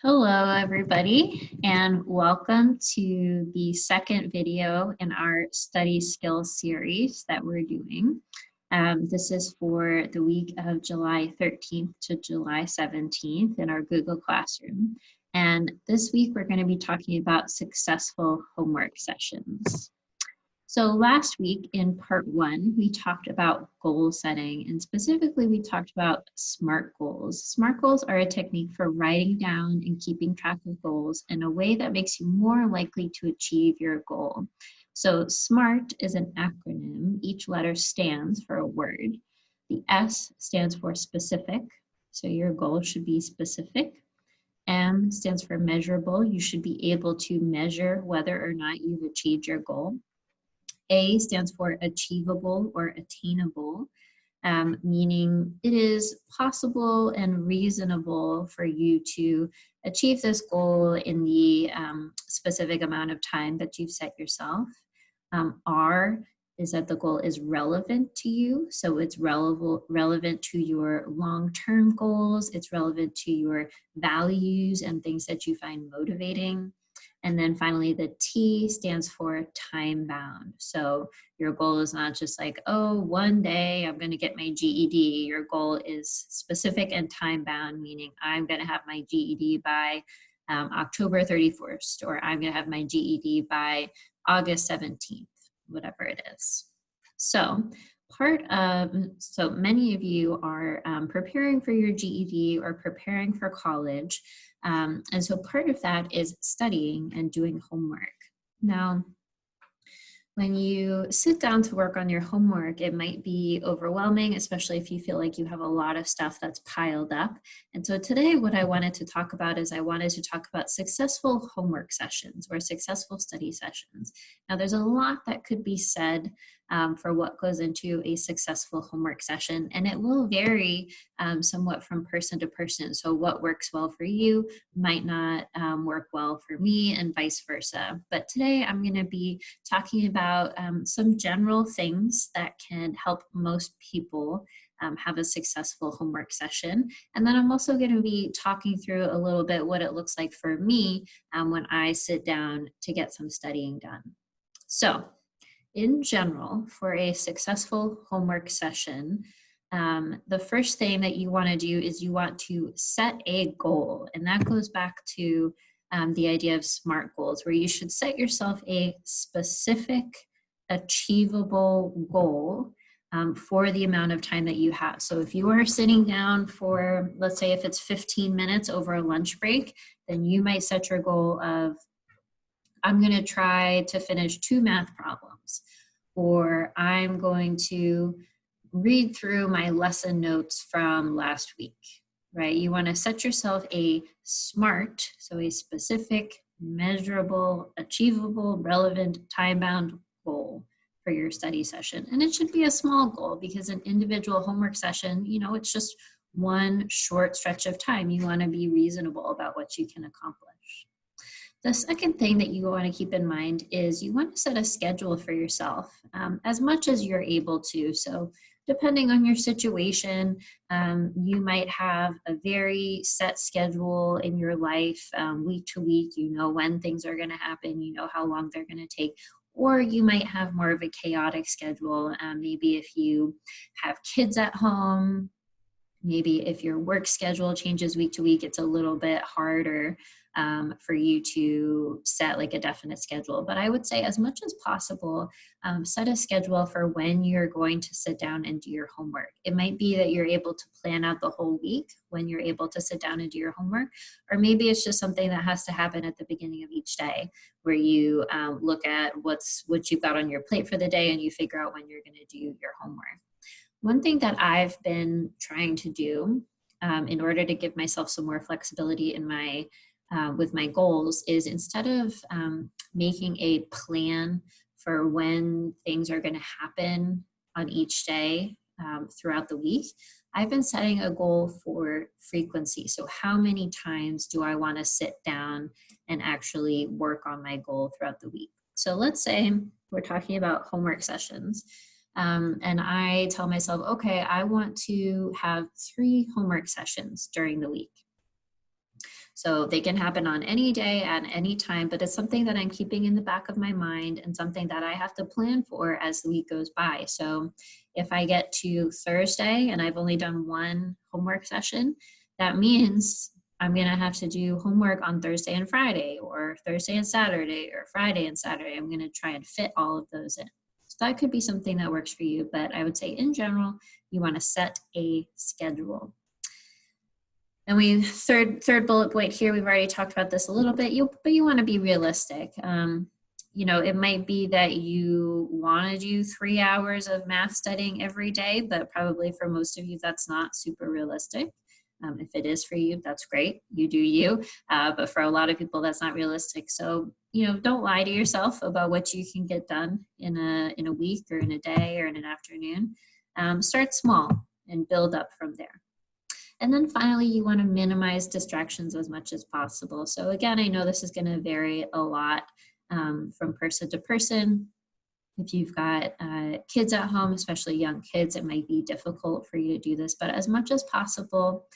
Hello, everybody, and welcome to the second video in our study skills series that we're doing. This is for the week of July 13th to July 17th in our Google Classroom. And this week, we're going to be talking about successful homework sessions. So last week in part 1, we talked about goal setting, and specifically we talked about SMART goals. SMART goals are a technique for writing down and keeping track of goals in a way that makes you more likely to achieve your goal. So SMART is an acronym. Each letter stands for a word. The S stands for specific, so your goal should be specific. M stands for measurable. You should be able to measure whether or not you've achieved your goal. A stands for achievable or attainable, meaning it is possible and reasonable for you to achieve this goal in the specific amount of time that you've set yourself. R is that the goal is relevant to you, so it's relevant to your long-term goals, it's relevant to your values and things that you find motivating. And then finally, the T stands for time bound. So your goal is not just like, oh, one day I'm going to get my GED. Your goal is specific and time bound, meaning I'm going to have my GED by October 31st, or I'm going to have my GED by August 17th, whatever it is. So many of you are preparing for your GED or preparing for college. And so part of that is studying and doing homework. Now, when you sit down to work on your homework, it might be overwhelming, especially if you feel like you have a lot of stuff that's piled up. And so today what I wanted to talk about is I wanted to talk about successful homework sessions or successful study sessions. Now there's a lot that could be said for what goes into a successful homework session, and it will vary somewhat from person to person. So what works well for you might not work well for me, and vice versa. But today I'm going to be talking about some general things that can help most people have a successful homework session. And then I'm also going to be talking through a little bit what it looks like for me when I sit down to get some studying done. So in general, for a successful homework session, the first thing that you want to do is you want to set a goal. And that goes back to the idea of SMART goals, where you should set yourself a specific, achievable goal for the amount of time that you have. So if you are sitting down for, let's say if it's 15 minutes over a lunch break, then you might set your goal of, I'm going to try to finish 2 math problems, or I'm going to read through my lesson notes from last week, right? You want to set yourself a SMART, so a specific, measurable, achievable, relevant, time-bound goal for your study session. And it should be a small goal, because an individual homework session, it's just one short stretch of time. You want to be reasonable about what you can accomplish. The second thing that you want to keep in mind is you want to set a schedule for yourself as much as you're able to. So depending on your situation, you might have a very set schedule in your life week to week. You know when things are going to happen, you know how long they're going to take. Or you might have more of a chaotic schedule. Maybe if you have kids at home, maybe if your work schedule changes week to week, it's a little bit harder for you to set like a definite schedule. But I would say as much as possible, set a schedule for when you're going to sit down and do your homework. It might be that you're able to plan out the whole week when you're able to sit down and do your homework, or maybe it's just something that has to happen at the beginning of each day, where you look at what you've got on your plate for the day and you figure out when you're going to do your homework. One thing that I've been trying to do in order to give myself some more flexibility in my with my goals is, instead of making a plan for when things are going to happen on each day throughout the week, I've been setting a goal for frequency. So how many times do I want to sit down and actually work on my goal throughout the week? So let's say we're talking about homework sessions. And I tell myself, okay, I want to have 3 homework sessions during the week. So they can happen on any day at any time, but it's something that I'm keeping in the back of my mind and something that I have to plan for as the week goes by. So if I get to Thursday and I've only done one homework session, that means I'm going to have to do homework on Thursday and Friday, or Thursday and Saturday, or Friday and Saturday. I'm going to try and fit all of those in. So that could be something that works for you, but I would say in general, you want to set a schedule. And we third bullet point here, we've already talked about this a little bit, but you want to be realistic. You know, it might be that you want to do 3 hours of math studying every day, but probably for most of you, that's not super realistic. If it is for you, that's great. You do you. But for a lot of people, that's not realistic. So, you know, don't lie to yourself about what you can get done in a week or in a day or in an afternoon. Start small and build up from there. And then finally, you want to minimize distractions as much as possible. So again, I know this is going to vary a lot from person to person. If you've got kids at home, especially young kids, it might be difficult for you to do this. But as much as possible,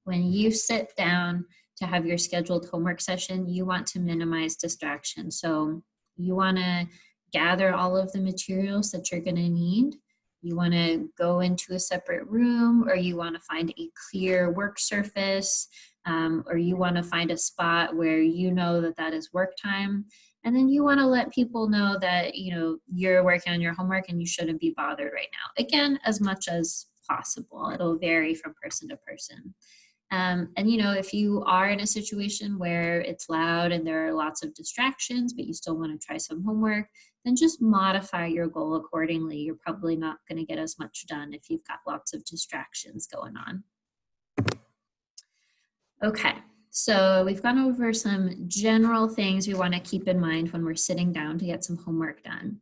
when you sit down to have your scheduled homework session, you want to minimize distractions. So you want to gather all of the materials that you're going to need. You want to go into a separate room, or you want to find a clear work surface, or you want to find a spot where you know that that is work time. And then you want to let people know that, you know, you're working on your homework and you shouldn't be bothered right now. Again, as much as possible. It'll vary from person to person. And, you know, if you are in a situation where it's loud and there are lots of distractions, but you still want to try some homework, then just modify your goal accordingly. You're probably not going to get as much done if you've got lots of distractions going on. Okay, so we've gone over some general things we want to keep in mind when we're sitting down to get some homework done.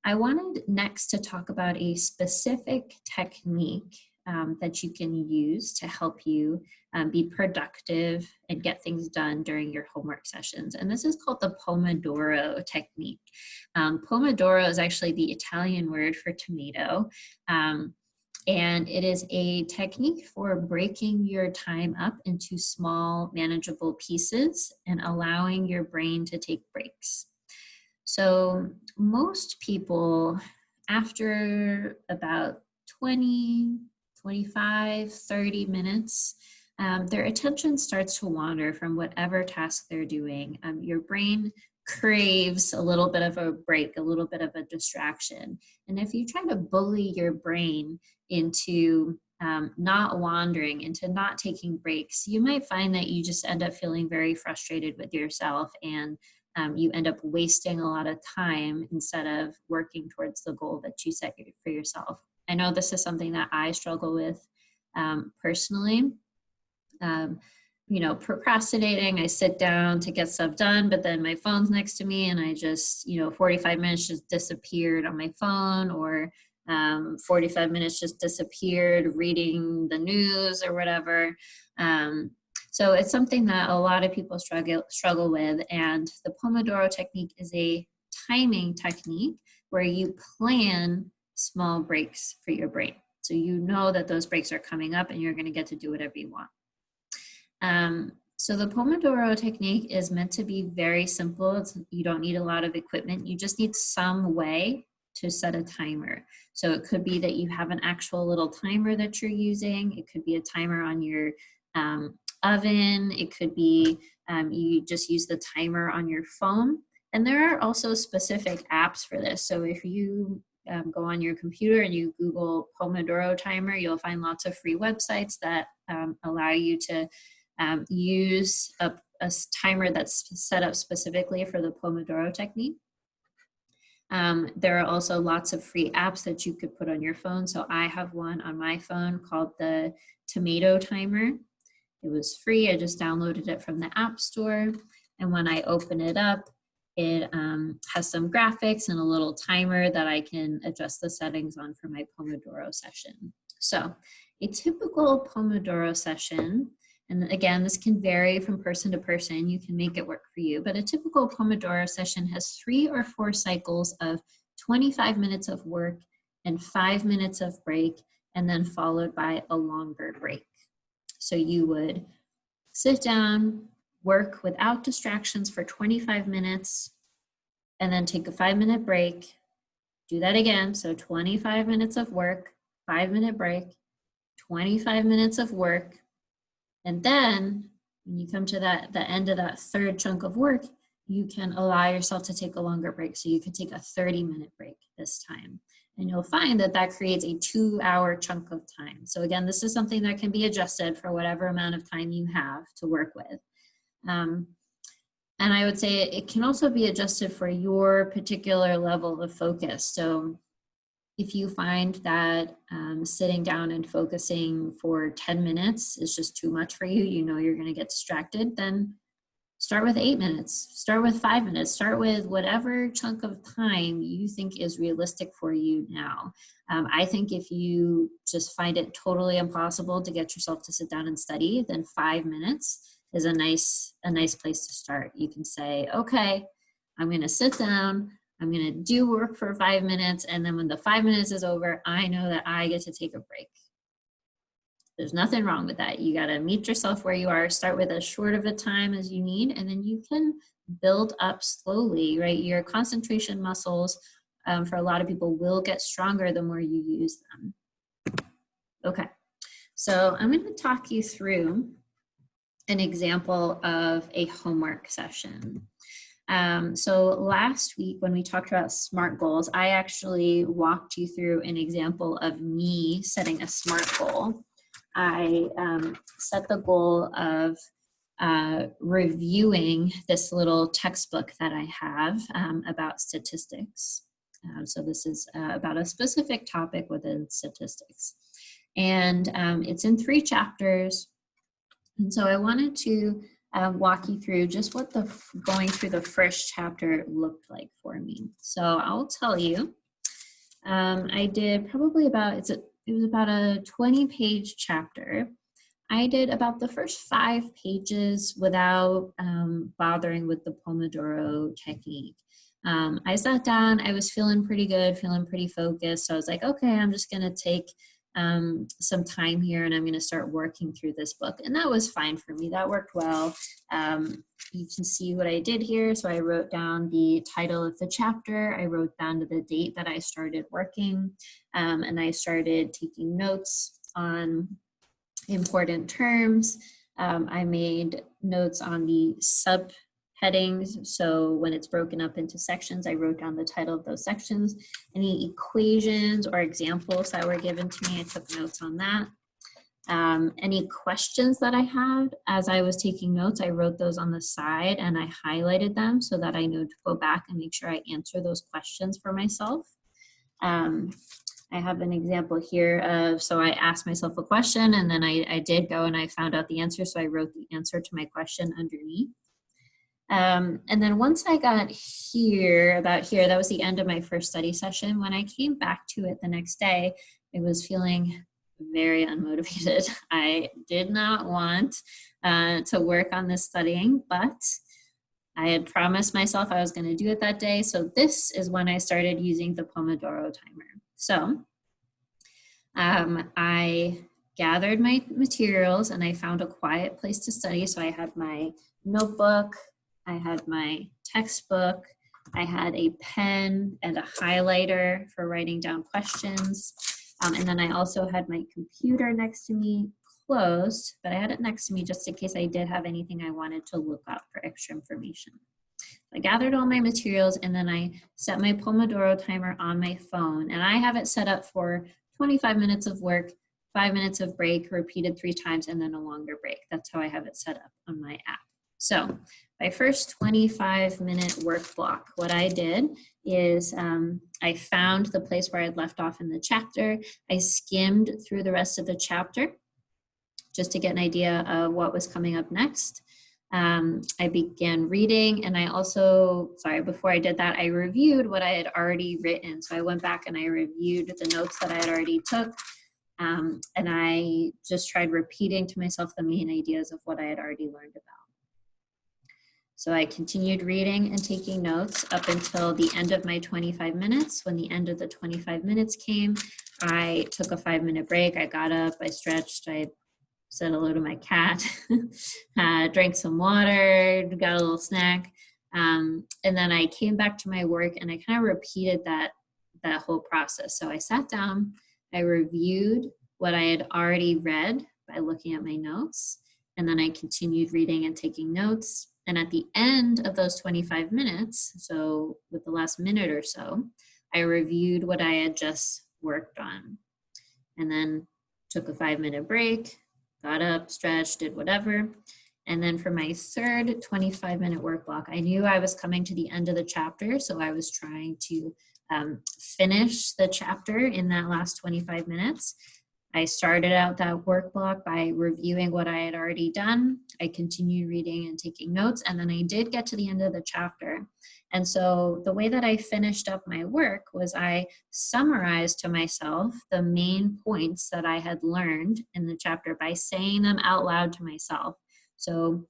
I wanted next to talk about a specific technique that you can use to help you be productive and get things done during your homework sessions. And this is called the Pomodoro technique. Pomodoro is actually the Italian word for tomato. And it is a technique for breaking your time up into small, manageable pieces and allowing your brain to take breaks. So most people, after about 20, 25, 30 minutes, their attention starts to wander from whatever task they're doing. Your brain craves a little bit of a break, a little bit of a distraction. And if you try to bully your brain into not wandering, into not taking breaks, you might find that you just end up feeling very frustrated with yourself, and you end up wasting a lot of time instead of working towards the goal that you set for yourself. I know this is something that I struggle with personally. You know, procrastinating, I sit down to get stuff done, but then my phone's next to me and I just, 45 minutes just disappeared on my phone, or 45 minutes just disappeared reading the news or whatever. So it's something that a lot of people struggle with. And the Pomodoro technique is a timing technique where you plan small breaks for your brain. So you know that those breaks are coming up and you're going to get to do whatever you want. So the Pomodoro technique is meant to be very simple. You don't need a lot of equipment. You just need some way to set a timer. So it could be that you have an actual little timer that you're using. It could be a timer on your oven. It could be you just use the timer on your phone. And there are also specific apps for this. So if you go on your computer and you Google Pomodoro timer, you'll find lots of free websites that allow you to use a timer that's set up specifically for the Pomodoro technique. There are also lots of free apps that you could put on your phone. So I have one on my phone called the Tomato Timer. It was free. I just downloaded it from the App Store. And when I open it up, it has some graphics and a little timer that I can adjust the settings on for my Pomodoro session. So a typical Pomodoro session, and again, this can vary from person to person. You can make it work for you. But a typical Pomodoro session has 3 or 4 cycles of 25 minutes of work and 5 minutes of break, and then followed by a longer break. So you would sit down, work without distractions for 25 minutes, and then take a 5-minute break. Do that again. So 25 minutes of work, 5-minute break, 25 minutes of work. And then when you come to the end of that third chunk of work, you can allow yourself to take a longer break. So you could take a 30-minute break this time. And you'll find that that creates a 2-hour chunk of time. So again, this is something that can be adjusted for whatever amount of time you have to work with. And I would say it can also be adjusted for your particular level of focus. So if you find that sitting down and focusing for 10 minutes is just too much for you, you know you're going to get distracted, then start with 8 minutes, start with 5 minutes, start with whatever chunk of time you think is realistic for you now. I think if you just find it totally impossible to get yourself to sit down and study, then 5 minutes is a nice place to start. You can say, okay, I'm going to sit down, I'm going to do work for 5 minutes, and then when the 5 minutes is over, I know that I get to take a break. There's nothing wrong with that. You got to meet yourself where you are, start with as short of a time as you need, and then you can build up slowly, right? Your concentration muscles, for a lot of people, will get stronger the more you use them. Okay, so I'm going to talk you through an example of a homework session. So last week when we talked about SMART goals, I actually walked you through an example of me setting a SMART goal. I set the goal of reviewing this little textbook that I have about statistics. So this is about a specific topic within statistics. And it's in 3 chapters. And so I wanted to walk you through just what going through the first chapter looked like for me. So I'll tell you, I did probably it was about a 20-page chapter. I did about the first 5 pages without bothering with the Pomodoro technique. I sat down, I was feeling pretty good, feeling pretty focused. So I was like, okay, I'm just gonna take some time here and I'm going to start working through this book. And that was fine for me. That worked well. You can see what I did here. So I wrote down the title of the chapter. I wrote down the date that I started working, and I started taking notes on important terms. I made notes on the subheadings. So when it's broken up into sections, I wrote down the title of those sections. Any equations or examples that were given to me, I took notes on that. Any questions that I had as I was taking notes, I wrote those on the side and I highlighted them so that I know to go back and make sure I answer those questions for myself. I have an example here of, so I asked myself a question and then I did go and I found out the answer. So I wrote the answer to my question underneath. And then once I got about here, that was the end of my first study session. When I came back to it the next day, I was feeling very unmotivated. I did not want to work on this studying, but I had promised myself I was going to do it that day. So this is when I started using the Pomodoro timer. So I gathered my materials and I found a quiet place to study. So I had my notebook, I had my textbook, I had a pen and a highlighter for writing down questions. And then I also had my computer next to me, closed, but I had it next to me just in case I did have anything I wanted to look up for extra information. I gathered all my materials and then I set my Pomodoro timer on my phone, and I have it set up for 25 minutes of work, 5 minutes of break, repeated 3 times, and then a longer break. That's how I have it set up on my app. So my first 25-minute work block, what I did is I found the place where I'd left off in the chapter. I skimmed through the rest of the chapter just to get an idea of what was coming up next. I began reading, and I also, before I did that, I reviewed what I had already written. So I went back and I reviewed the notes that I had already took, and I just tried repeating to myself the main ideas of what I had already learned about. So I continued reading and taking notes up until the end of my 25 minutes. When the end of the 25 minutes came, I took a 5-minute break. I got up, I stretched, I said hello to my cat, drank some water, got a little snack. And then I came back to my work and I kind of repeated that whole process. So I sat down, I reviewed what I had already read by looking at my notes, and then I continued reading and taking notes. And at the end of those 25 minutes, so with the last minute or so, I reviewed what I had just worked on. And then took a 5-minute break, got up, stretched, did whatever. And then for my third 25-minute work block, I knew I was coming to the end of the chapter, so I was trying to finish the chapter in that last 25 minutes. I started out that work block by reviewing what I had already done. I continued reading and taking notes, and then I did get to the end of the chapter. And so the way that I finished up my work was I summarized to myself the main points that I had learned in the chapter by saying them out loud to myself. So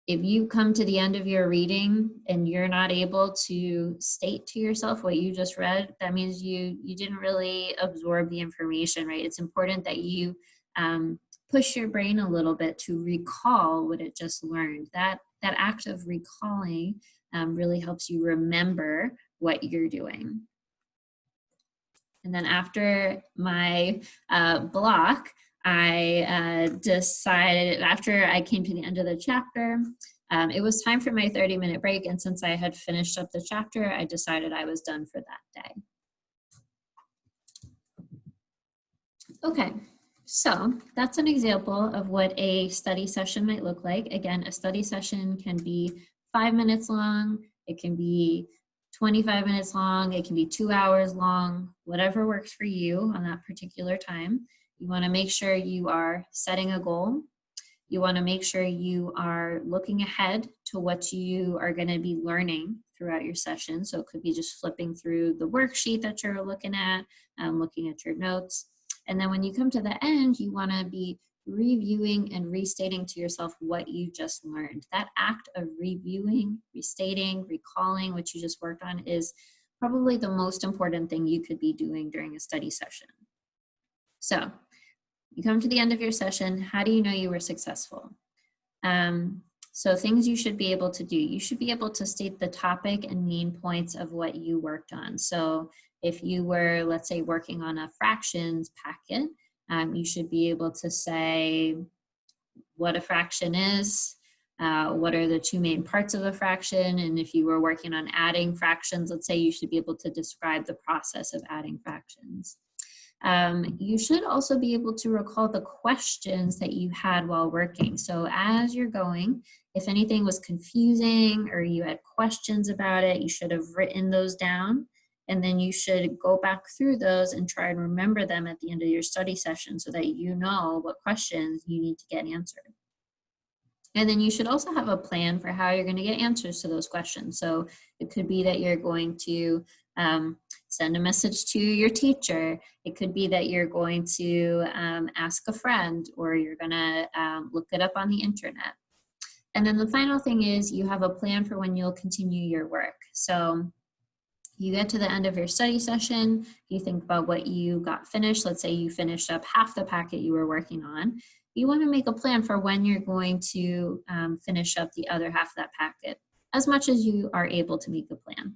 if you come to the end of your reading and you're not able to state to yourself what you just read, that means you didn't really absorb the information, right? It's important that you push your brain a little bit to recall what it just learned. That act of recalling really helps you remember what you're doing. And then after my block, I decided, after I came to the end of the chapter, it was time for my 30-minute break. And since I had finished up the chapter, I decided I was done for that day. Okay, so that's an example of what a study session might look like. Again, a study session can be 5 minutes long, it can be 25 minutes long, it can be 2 hours long, whatever works for you on that particular time. You want to make sure you are setting a goal. You want to make sure you are looking ahead to what you are going to be learning throughout your session. So it could be just flipping through the worksheet that you're looking at, looking at your notes. And then when you come to the end, you want to be reviewing and restating to yourself what you just learned. That act of reviewing, restating, recalling what you just worked on is probably the most important thing you could be doing during a study session. So you come to the end of your session, how do you know you were successful? So things you should be able to do. You should be able to state the topic and main points of what you worked on. So if you were, let's say, working on a fractions packet, you should be able to say what a fraction is, what are the two main parts of a fraction, and if you were working on adding fractions, let's say, you should be able to describe the process of adding fractions. You should also be able to recall the questions that you had while working. So as you're going, if anything was confusing or you had questions about it, you should have written those down, and then you should go back through those and try and remember them at the end of your study session so that you know what questions you need to get answered. And then you should also have a plan for how you're going to get answers to those questions. So it could be that you're going to send a message to your teacher. It could be that you're going to ask a friend, or you're going to look it up on the internet. And then the final thing is you have a plan for when you'll continue your work. So you get to the end of your study session, you think about what you got finished. Let's say you finished up half the packet you were working on. You want to make a plan for when you're going to finish up the other half of that packet, as much as you are able to make a plan.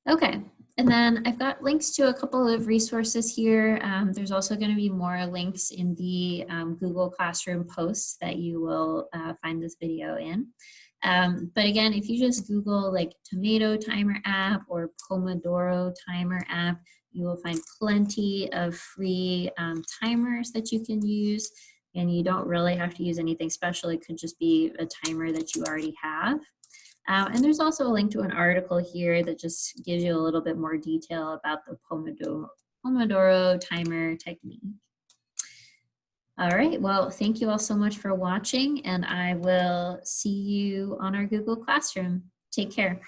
Okay, and then I've got links to a couple of resources here. There's also going to be more links in the Google Classroom posts that you will find this video in. But again, if you just Google like Tomato Timer app or Pomodoro Timer app, you will find plenty of free timers that you can use, and you don't really have to use anything special. It could just be a timer that you already have. And there's also a link to an article here that just gives you a little bit more detail about the Pomodoro timer technique. All right, well, thank you all so much for watching, and I will see you on our Google Classroom. Take care.